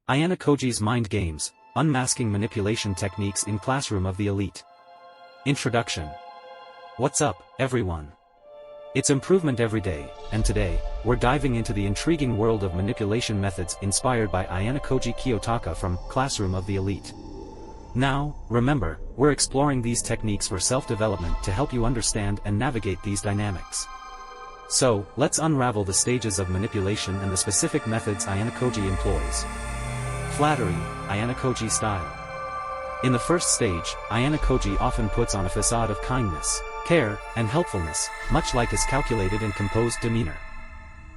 Ayanokoji's Mind Games, Unmasking Manipulation Techniques in Classroom of the Elite. Introduction. What's up, everyone? It's improvement every day, and today, we're diving into the intriguing world of manipulation methods inspired by Ayanokoji Kiyotaka from Classroom of the Elite. Now, remember, we're exploring these techniques for self-development to help you understand and navigate these dynamics. So, let's unravel the stages of manipulation and the specific methods Ayanokoji employs. Flattery, Ayanokoji style. In the first stage, Ayanokoji often puts on a facade of kindness, care, and helpfulness, much like his calculated and composed demeanor.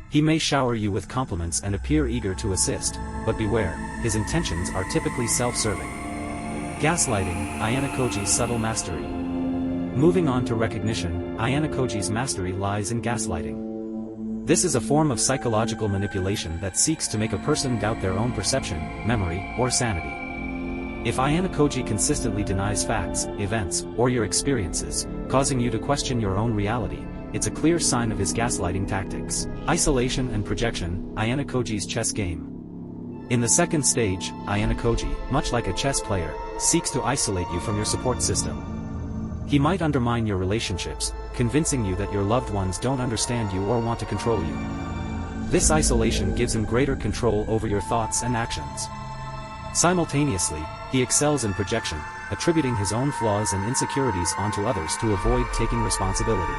He may shower you with compliments and appear eager to assist, but beware, his intentions are typically self-serving. Gaslighting, Ayanokoji's subtle mastery. Moving on to recognition, Ayanokoji's mastery lies in gaslighting. This is a form of psychological manipulation that seeks to make a person doubt their own perception, memory, or sanity. If Ayanokoji consistently denies facts, events, or your experiences, causing you to question your own reality, it's a clear sign of his gaslighting tactics. Isolation and projection, Ayanokoji's chess game. In the second stage, Ayanokoji, much like a chess player, seeks to isolate you from your support system. He might undermine your relationships, convincing you that your loved ones don't understand you or want to control you. This isolation gives him greater control over your thoughts and actions. Simultaneously, he excels in projection, attributing his own flaws and insecurities onto others to avoid taking responsibility.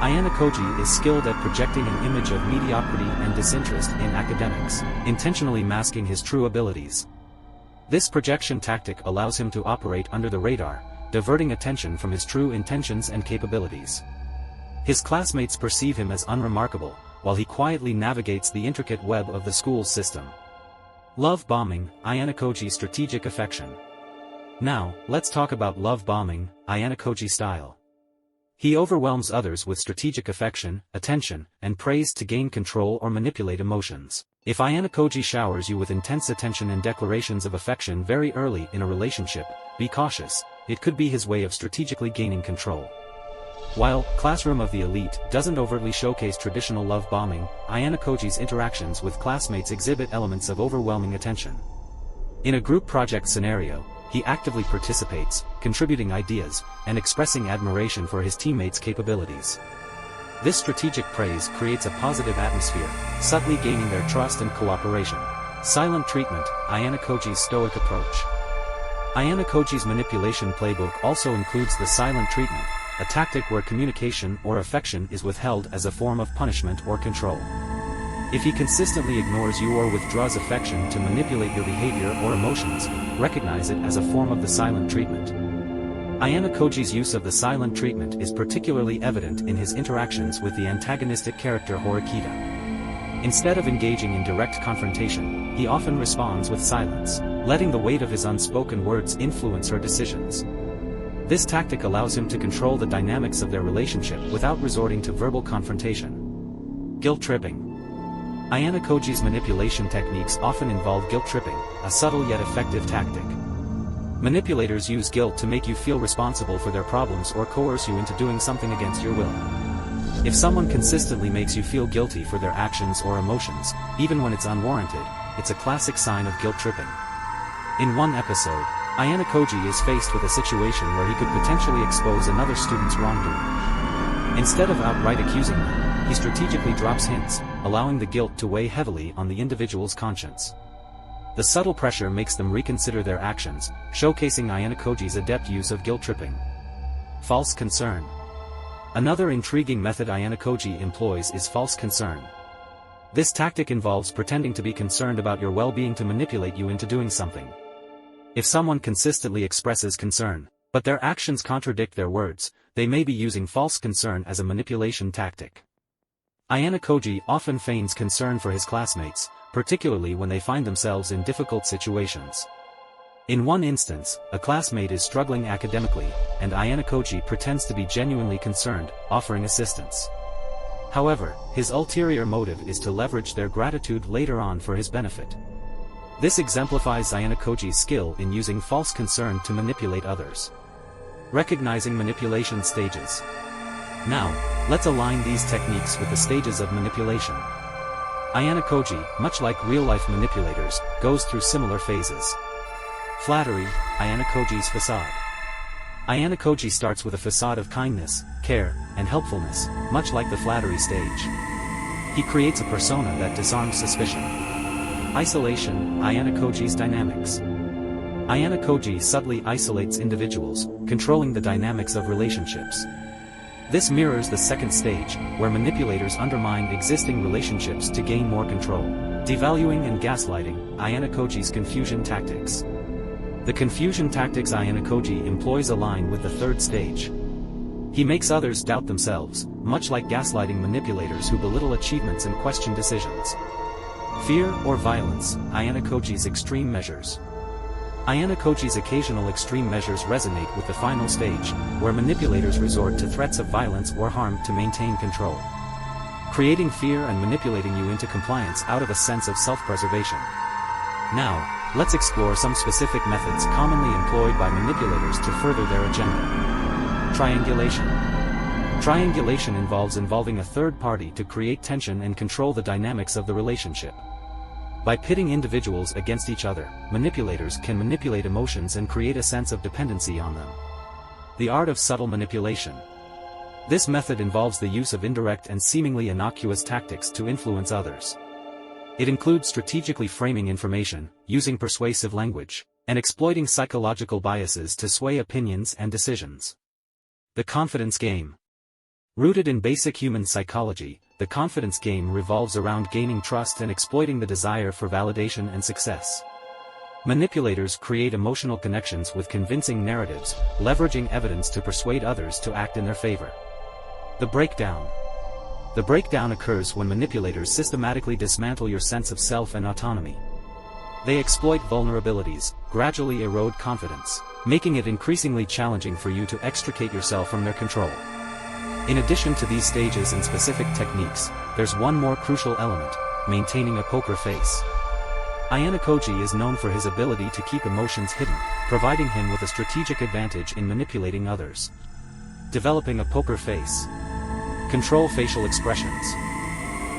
Ayanokoji is skilled at projecting an image of mediocrity and disinterest in academics, intentionally masking his true abilities. This projection tactic allows him to operate under the radar, diverting attention from his true intentions and capabilities. His classmates perceive him as unremarkable, while he quietly navigates the intricate web of the school system. Love bombing, Ayanokoji's strategic affection. Now, let's talk about love bombing, Ayanokoji style. He overwhelms others with strategic affection, attention, and praise to gain control or manipulate emotions. If Ayanokoji showers you with intense attention and declarations of affection very early in a relationship, be cautious, it could be his way of strategically gaining control. While Classroom of the Elite doesn't overtly showcase traditional love bombing, Ayanokoji's interactions with classmates exhibit elements of overwhelming attention. In a group project scenario, he actively participates, contributing ideas, and expressing admiration for his teammates' capabilities. This strategic praise creates a positive atmosphere, subtly gaining their trust and cooperation. Silent treatment, Ayanokoji's stoic approach. Ayanokoji's manipulation playbook also includes the silent treatment, a tactic where communication or affection is withheld as a form of punishment or control. If he consistently ignores you or withdraws affection to manipulate your behavior or emotions, recognize it as a form of the silent treatment. Ayanokoji's use of the silent treatment is particularly evident in his interactions with the antagonistic character Horikita. Instead of engaging in direct confrontation, he often responds with silence, letting the weight of his unspoken words influence her decisions. This tactic allows him to control the dynamics of their relationship without resorting to verbal confrontation. Guilt-tripping. Ayanokoji's manipulation techniques often involve guilt-tripping, a subtle yet effective tactic. Manipulators use guilt to make you feel responsible for their problems or coerce you into doing something against your will. If someone consistently makes you feel guilty for their actions or emotions, even when it's unwarranted, it's a classic sign of guilt-tripping. In one episode, Ayanokoji is faced with a situation where he could potentially expose another student's wrongdoing. Instead of outright accusing them, he strategically drops hints, allowing the guilt to weigh heavily on the individual's conscience. The subtle pressure makes them reconsider their actions, showcasing Ayanokoji's adept use of guilt-tripping. False concern. Another intriguing method Ayanokoji employs is false concern. This tactic involves pretending to be concerned about your well-being to manipulate you into doing something. If someone consistently expresses concern, but their actions contradict their words, they may be using false concern as a manipulation tactic. Ayanokoji often feigns concern for his classmates, particularly when they find themselves in difficult situations. In one instance, a classmate is struggling academically, and Ayanokoji pretends to be genuinely concerned, offering assistance. However, his ulterior motive is to leverage their gratitude later on for his benefit. This exemplifies Ayanokoji's skill in using false concern to manipulate others. Recognizing manipulation stages. Now, let's align these techniques with the stages of manipulation. Ayanokoji, much like real-life manipulators, goes through similar phases. Flattery, Ayanokoji's facade. Ayanokoji starts with a facade of kindness, care, and helpfulness, much like the flattery stage. He creates a persona that disarms suspicion. Isolation, Ayanokoji's dynamics. Ayanokoji subtly isolates individuals, controlling the dynamics of relationships. This mirrors the second stage, where manipulators undermine existing relationships to gain more control. Devaluing and gaslighting, Ayanokoji's confusion tactics. The confusion tactics Ayanokoji employs align with the third stage. He makes others doubt themselves, much like gaslighting manipulators who belittle achievements and question decisions. Fear or violence, Ayanokoji's extreme measures. Ayanokoji's occasional extreme measures resonate with the final stage, where manipulators resort to threats of violence or harm to maintain control. Creating fear and manipulating you into compliance out of a sense of self-preservation. Now, let's explore some specific methods commonly employed by manipulators to further their agenda. Triangulation. Triangulation involving a third party to create tension and control the dynamics of the relationship. By pitting individuals against each other, manipulators can manipulate emotions and create a sense of dependency on them. The art of subtle manipulation. This method involves the use of indirect and seemingly innocuous tactics to influence others. It includes strategically framing information, using persuasive language, and exploiting psychological biases to sway opinions and decisions. The confidence game. Rooted in basic human psychology, the confidence game revolves around gaining trust and exploiting the desire for validation and success. Manipulators create emotional connections with convincing narratives, leveraging evidence to persuade others to act in their favor. The breakdown. The breakdown occurs when manipulators systematically dismantle your sense of self and autonomy. They exploit vulnerabilities, gradually erode confidence, making it increasingly challenging for you to extricate yourself from their control. In addition to these stages and specific techniques, there's one more crucial element: maintaining a poker face. Ayanokoji is known for his ability to keep emotions hidden, providing him with a strategic advantage in manipulating others. Developing a poker face. Control facial expressions.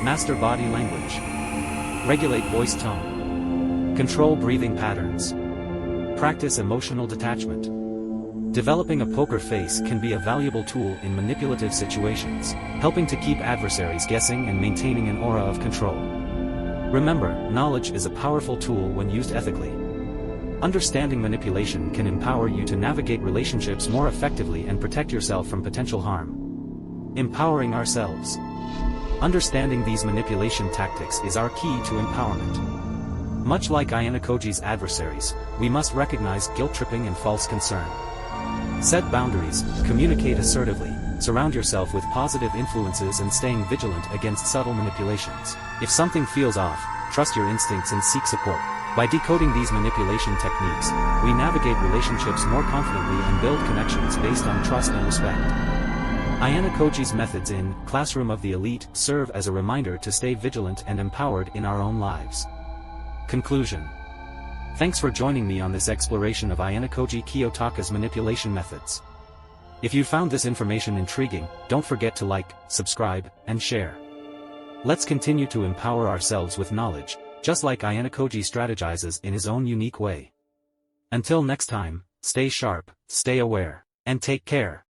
Master body language. Regulate voice tone. Control breathing patterns. Practice emotional detachment. Developing a poker face can be a valuable tool in manipulative situations, helping to keep adversaries guessing and maintaining an aura of control. Remember, knowledge is a powerful tool when used ethically. Understanding manipulation can empower you to navigate relationships more effectively and protect yourself from potential harm. Empowering ourselves. Understanding these manipulation tactics is our key to empowerment. Much like Ayanokoji's adversaries, we must recognize guilt-tripping and false concern. Set boundaries, communicate assertively, surround yourself with positive influences and staying vigilant against subtle manipulations. If something feels off, trust your instincts and seek support. By decoding these manipulation techniques, we navigate relationships more confidently and build connections based on trust and respect. Ayanokoji's methods in Classroom of the Elite serve as a reminder to stay vigilant and empowered in our own lives. Conclusion. Thanks for joining me on this exploration of Ayanokoji Kiyotaka's manipulation methods. If you found this information intriguing, don't forget to like, subscribe, and share. Let's continue to empower ourselves with knowledge, just like Ayanokoji strategizes in his own unique way. Until next time, stay sharp, stay aware, and take care.